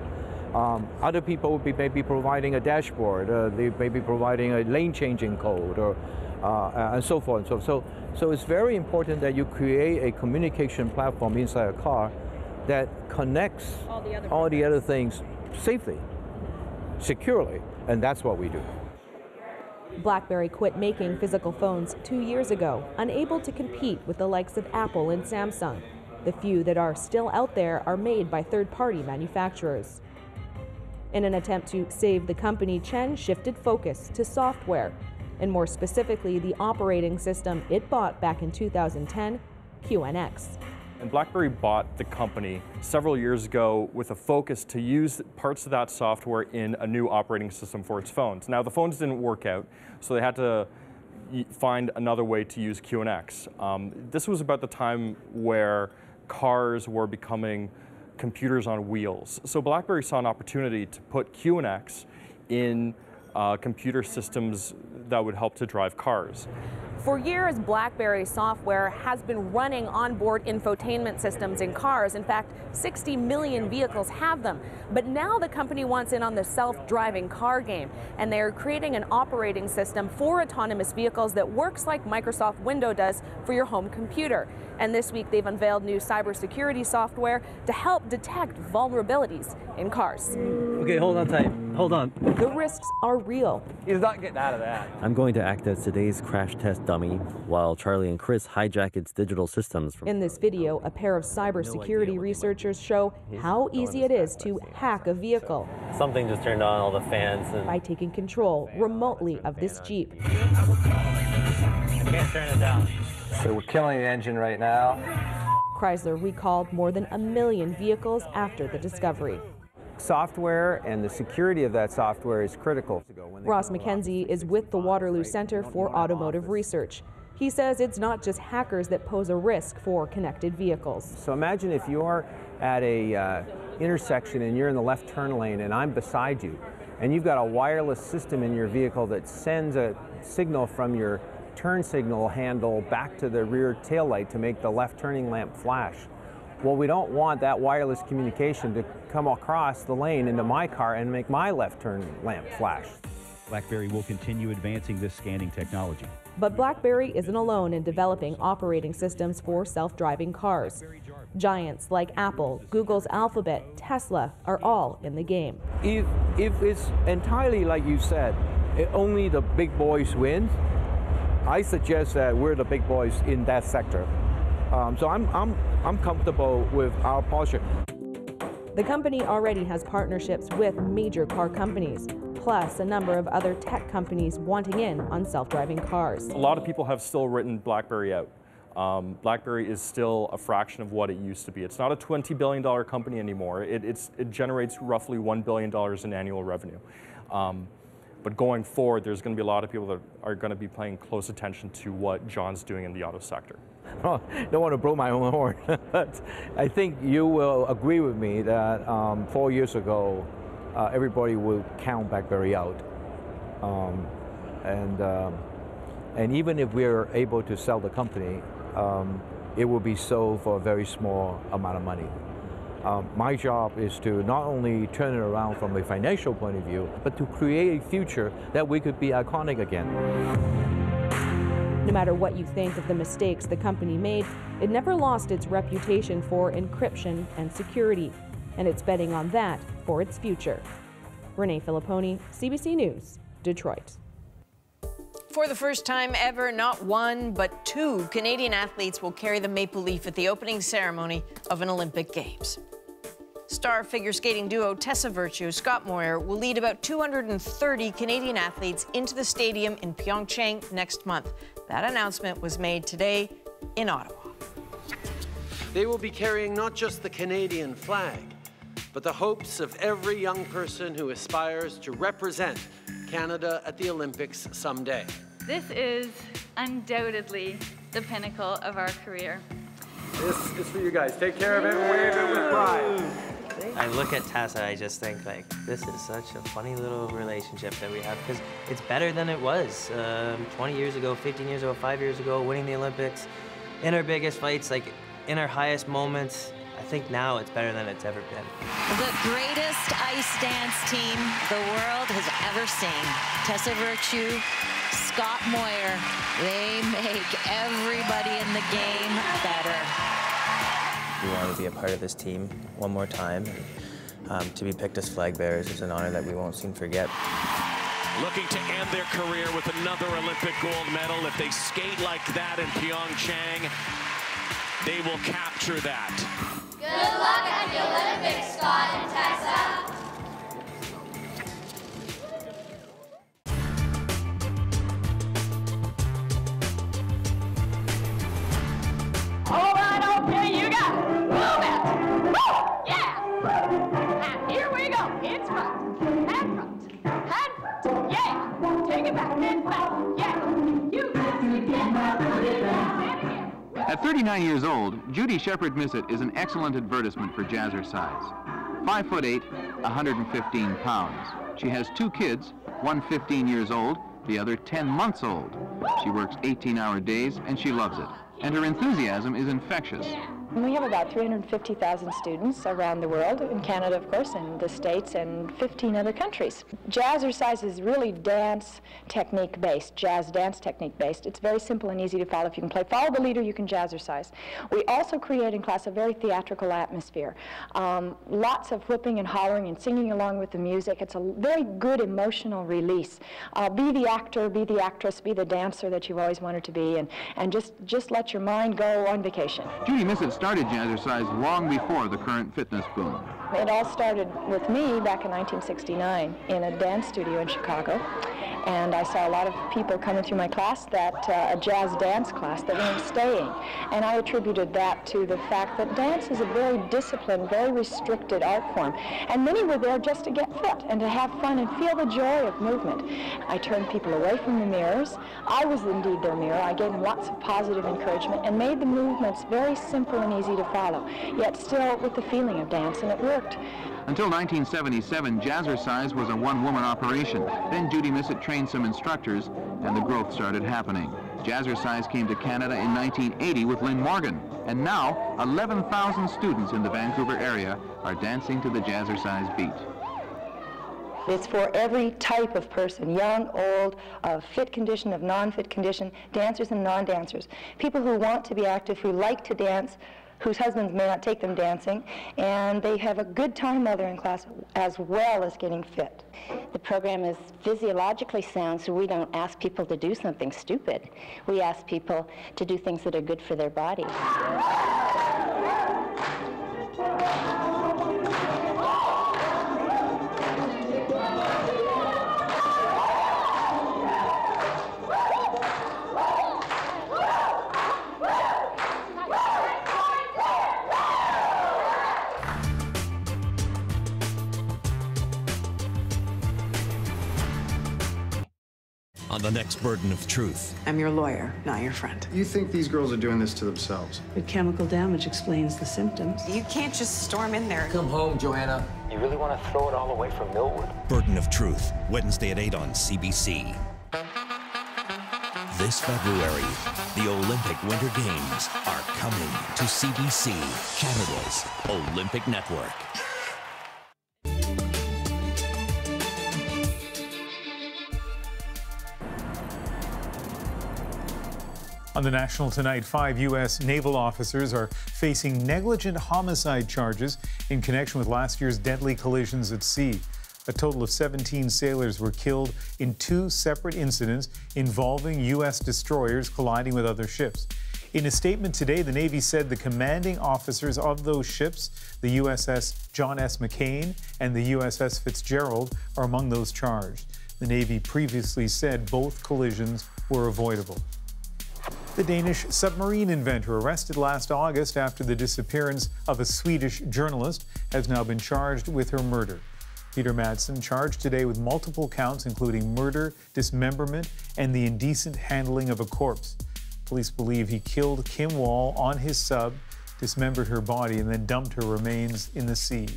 Other people may be providing a dashboard, they may be providing a lane changing code, or and so forth and so on. So it's very important that you create a communication platform inside a car that connects all the other things safely, securely, and that's what we do. BlackBerry quit making physical phones 2 years ago, unable to compete with the likes of Apple and Samsung. The few that are still out there are made by third-party manufacturers. In an attempt to save the company, Chen shifted focus to software, and more specifically the operating system it bought back in 2010, QNX. And BlackBerry bought the company several years ago with a focus to use parts of that software in a new operating system for its phones. Now, the phones didn't work out, so they had to find another way to use QNX. This was about the time where cars were becoming computers on wheels. So BlackBerry saw an opportunity to put QNX in computer systems that would help to drive cars. For years, BlackBerry software has been running onboard infotainment systems in cars. In fact, 60 million vehicles have them. But now the company wants in on the self-driving car game, and they're creating an operating system for autonomous vehicles that works like Microsoft Windows does for your home computer. And this week, they've unveiled new cybersecurity software to help detect vulnerabilities in cars. Okay, hold on tight. Hold on. The risks are real. He's not getting out of that. I'm going to act as today's crash test dummy while Charlie and Chris hijack its digital systems. In this video, a pair of cybersecurity researchers show how easy it is to hack a vehicle. Something just turned on all the fans. By taking control remotely of this Jeep. I can't turn it down. So we're killing the engine right now. Chrysler recalled more than 1 million vehicles after the discovery. Software and the security of that software is critical. Ross McKenzie is with the Waterloo Center for Automotive Research. He says it's not just hackers that pose a risk for connected vehicles. So imagine if you're at a intersection and you're in the left turn lane and I'm beside you, and you've got a wireless system in your vehicle that sends a signal from your turn signal handle back to the rear taillight to make the left turning lamp flash. Well, we don't want that wireless communication to come across the lane into my car and make my left turn lamp flash. BlackBerry will continue advancing this scanning technology. But BlackBerry isn't alone in developing operating systems for self-driving cars. Giants like Apple, Google's Alphabet, Tesla are all in the game. If it's entirely like you said, only the big boys win, I suggest that we're the big boys in that sector. So I'm comfortable with our posture. The company already has partnerships with major car companies, plus a number of other tech companies wanting in on self-driving cars. A lot of people have still written BlackBerry out. BlackBerry is still a fraction of what it used to be. It's not a $20 billion company anymore. It generates roughly $1 billion in annual revenue. But going forward, there's going to be a lot of people that are going to be paying close attention to what John's doing in the auto sector. Oh, don't want to blow my own horn, but I think you will agree with me that 4 years ago, everybody will count BlackBerry out. And even if we're able to sell the company, it will be sold for a very small amount of money. My job is to not only turn it around from a financial point of view, but to create a future that we could be iconic again. No matter what you think of the mistakes the company made, it never lost its reputation for encryption and security, and it's betting on that for its future. Renee Filipponi, CBC News, Detroit. For the first time ever, not one, but two Canadian athletes will carry the maple leaf at the opening ceremony of an Olympic Games. Star figure skating duo Tessa Virtue, Scott Moir, will lead about 230 Canadian athletes into the stadium in Pyeongchang next month. That announcement was made today in Ottawa. They will be carrying not just the Canadian flag, but the hopes of every young person who aspires to represent Canada at the Olympics someday. This is undoubtedly the pinnacle of our career. This is for you guys. Take care of it, wave it with pride. I look at Tessa, I just think, like, this is such a funny little relationship that we have, because it's better than it was 20 years ago, 15 years ago, 5 years ago, winning the Olympics, in our biggest fights, like, in our highest moments. I think now it's better than it's ever been. The greatest ice dance team the world has ever seen. Tessa Virtue, Scott Moir, they make everybody in the game better. We want to be a part of this team one more time. To be picked as flag bearers is an honor that we won't soon forget. Looking to end their career with another Olympic gold medal. If they skate like that in Pyeongchang, they will capture that. Good luck at the Olympics, Scott and Tessa. All right, okay, you got it. Move it. Woo! Yeah. And here we go. It's front. And front. And front. Yeah. Take it back. And back. Yeah. You get my booty down. And again. At 39 years old, Judy Shepherd-Missett is an excellent advertisement for Jazzercise. 5'8", 115 pounds. She has two kids, one 15 years old, the other 10 months old. She works 18-hour days, and she loves it. And her enthusiasm is infectious. We have about 350,000 students around the world, in Canada, of course, and the States, and 15 other countries. Jazzercise is really dance technique based, jazz dance technique based. It's very simple and easy to follow. If you can follow the leader, you can jazzercise. We also create in class a very theatrical atmosphere. Lots of whooping and hollering and singing along with the music. It's a very good emotional release. Be the actor, be the actress, be the dancer that you've always wanted to be, and just let your mind go on vacation. Judy Missett started Jazzercise long before the current fitness boom. It all started with me back in 1969 in a dance studio in Chicago. And I saw a lot of people coming through my class, a jazz dance class, that weren't staying. And I attributed that to the fact that dance is a very disciplined, very restricted art form. And many were there just to get fit and to have fun and feel the joy of movement. I turned people away from the mirrors. I was indeed their mirror. I gave them lots of positive encouragement and made the movements very simple and easy to follow, yet still with the feeling of dance, and it worked. Until 1977, Jazzercise was a one-woman operation. Then Judy Missett trained some instructors, and the growth started happening. Jazzercise came to Canada in 1980 with Lynn Morgan, and now 11,000 students in the Vancouver area are dancing to the Jazzercise beat. It's for every type of person, young, old, of fit condition, of non-fit condition, dancers and non-dancers. People who want to be active, who like to dance, whose husbands may not take them dancing, and they have a good time while they're in class as well as getting fit. The program is physiologically sound, so we don't ask people to do something stupid. We ask people to do things that are good for their bodies. On the next Burden of Truth. I'm your lawyer, not your friend. You think these girls are doing this to themselves? The chemical damage explains the symptoms. You can't just storm in there. Come home, Joanna. You really want to throw it all away from Millwood? Burden of Truth, Wednesday at 8 on CBC. This February, the Olympic Winter Games are coming to CBC, Canada's Olympic Network. On the National tonight, 5 U.S. naval officers are facing negligent homicide charges in connection with last year's deadly collisions at sea. A total of 17 sailors were killed in 2 separate incidents involving U.S. destroyers colliding with other ships. In a statement today, the Navy said the commanding officers of those ships, the USS John S. McCain and the USS Fitzgerald, are among those charged. The Navy previously said both collisions were avoidable. The Danish submarine inventor, arrested last August after the disappearance of a Swedish journalist, has now been charged with her murder. Peter Madsen charged today with multiple counts, including murder, dismemberment, and the indecent handling of a corpse. Police believe he killed Kim Wall on his sub, dismembered her body, and then dumped her remains in the sea.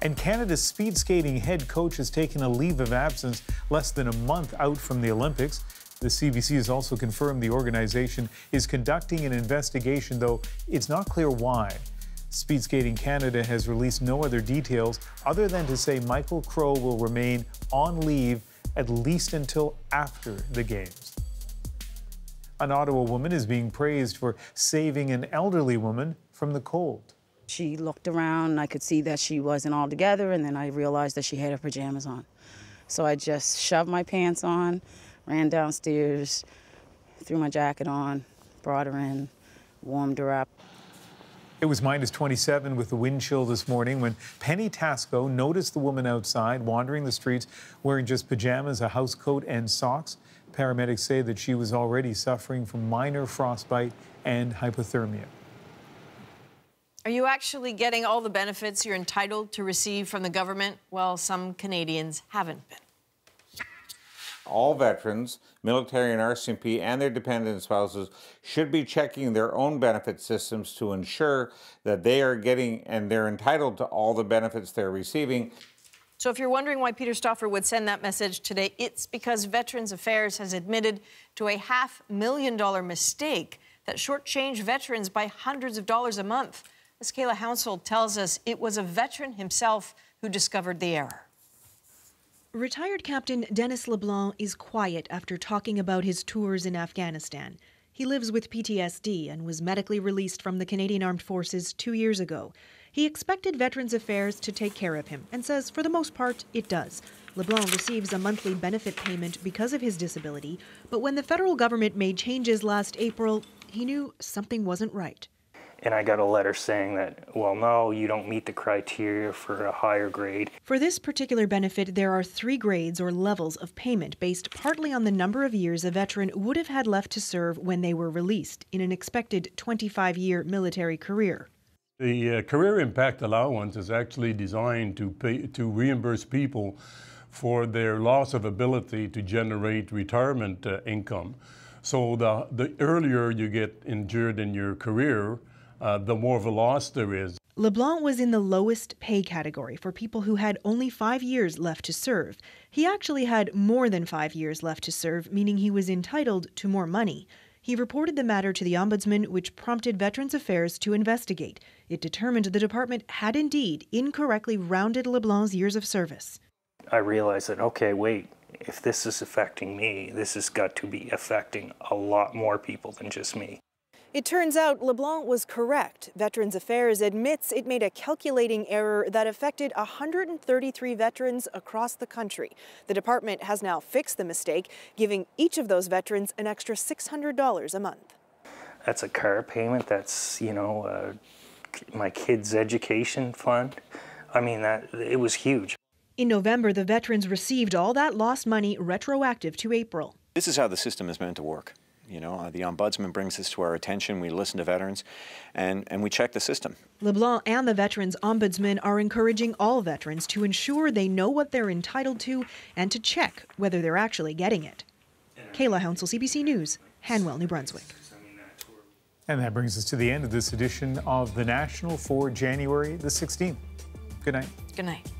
And Canada's speed skating head coach has taken a leave of absence less than a month out from the Olympics. The CBC has also confirmed the organization is conducting an investigation, though it's not clear why. Speed Skating Canada has released no other details other than to say Michael Crow will remain on leave at least until after the Games. An Ottawa woman is being praised for saving an elderly woman from the cold. She looked around and I could see that she wasn't all together, and then I realized that she had her pajamas on. So I just shoved my pants on, ran downstairs, threw my jacket on, brought her in, warmed her up. It was minus 27 with the wind chill this morning when Penny Tasco noticed the woman outside wandering the streets wearing just pajamas, a house coat, and socks. Paramedics say that she was already suffering from minor frostbite and hypothermia. Are you actually getting all the benefits you're entitled to receive from the government? Well, some Canadians haven't been. All veterans, military and RCMP, and their dependent spouses should be checking their own benefit systems to ensure that they are getting and they're entitled to all the benefits they're receiving. So if you're wondering why Peter Stauffer would send that message today, it's because Veterans Affairs has admitted to a $500,000 mistake that shortchanged veterans by hundreds of dollars a month. As Kayla Hounsell tells us, it was a veteran himself who discovered the error. Retired Captain Dennis LeBlanc is quiet after talking about his tours in Afghanistan. He lives with PTSD and was medically released from the Canadian Armed Forces 2 years ago. He expected Veterans Affairs to take care of him and says for the most part it does. LeBlanc receives a monthly benefit payment because of his disability, but when the federal government made changes last April, he knew something wasn't right. And I got a letter saying that, well, no, you don't meet the criteria for a higher grade. For this particular benefit, there are 3 grades or levels of payment based partly on the number of years a veteran would have had left to serve when they were released in an expected 25-year military career. The Career Impact Allowance is actually designed to reimburse people for their loss of ability to generate retirement income. So the earlier you get injured in your career, the more of a loss there is. LeBlanc was in the lowest pay category for people who had only 5 years left to serve. He actually had more than 5 years left to serve, meaning he was entitled to more money. He reported the matter to the Ombudsman, which prompted Veterans Affairs to investigate. It determined the department had indeed incorrectly rounded LeBlanc's years of service. I realized that, okay, wait, if this is affecting me, this has got to be affecting a lot more people than just me. It turns out LeBlanc was correct. Veterans Affairs admits it made a calculating error that affected 133 veterans across the country. The department has now fixed the mistake, giving each of those veterans an extra $600 a month. That's a car payment, that's, my kids' education fund. I mean, it was huge. In November, the veterans received all that lost money retroactive to April. This is how the system is meant to work. The Ombudsman brings this to our attention, we listen to veterans, and we check the system. LeBlanc and the Veterans Ombudsman are encouraging all veterans to ensure they know what they're entitled to and to check whether they're actually getting it. Kayla Hounsell, CBC News, Hanwell, New Brunswick. And that brings us to the end of this edition of The National for January the 16th. Good night. Good night.